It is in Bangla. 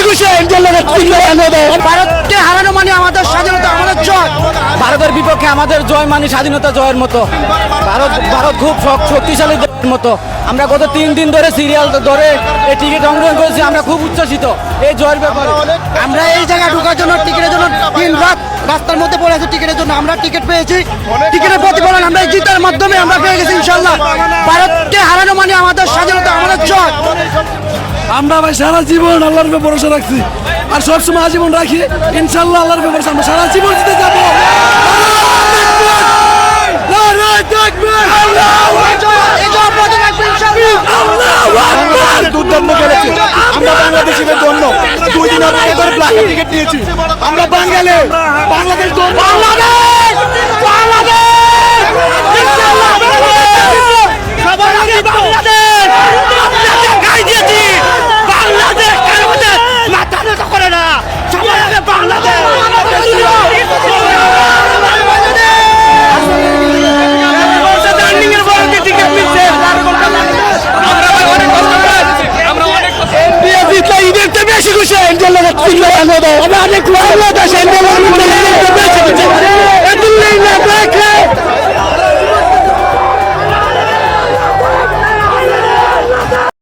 খুশি ভারতকে হারানো মানে আমাদের স্বাধীনতা, আমাদের জয়। ভারতের বিপক্ষে আমাদের জয় মানে স্বাধীনতা জয়ের মতো। ভারত খুব শক্তিশালী দলের মতো। আমরা গত 3 দিন ধরে সিরিয়াল ধরে এই টিকিট সংগ্রহ করেছি। আমরা খুব উচ্ছ্বসিত এই জয়ের ব্যাপারে। আমরা এই জায়গায় ঢোকার জন্য টিকিটের জন্য 3 রাত রাস্তার মধ্যে পড়ে আছি টিকিটের জন্য। আমরা টিকিট পেয়েছি, টিকিটের প্রতিফলন আমরা এই জিতার মাধ্যমে আমরা পেয়ে গেছি ইনশাল্লাহ। ভারতকে হারানো মানে আমাদের স্বাধীনতা, আমাদের জয়। আমরা ভাই সারা জীবন আল্লাহর উপর ভরসা রাখছি আর সবসময় আজীবন রাখি ইনশাল্লাহ। আল্লাহর উপর ভরসা, আমরা সারা জীবন জিতে যাবো। দুর্দান্ত খেলেছে। আমরা বাংলাদেশিদের জন্য 2 দিন আগে করে ব্ল্যাক টিকিট নিয়েছি। আমরা বাঙালি, বাংলাদেশ বাংলাদেশ বাংলাদেশ ইনশাআল্লাহ সবার আগে বাংলাদেশ আপনাদের গাই দিয়েছি। বাংলাদেশ আমাদের মাথা নত করে না, সবার আগে বাংলাদেশ। বেশি খুশি আমরা অনেক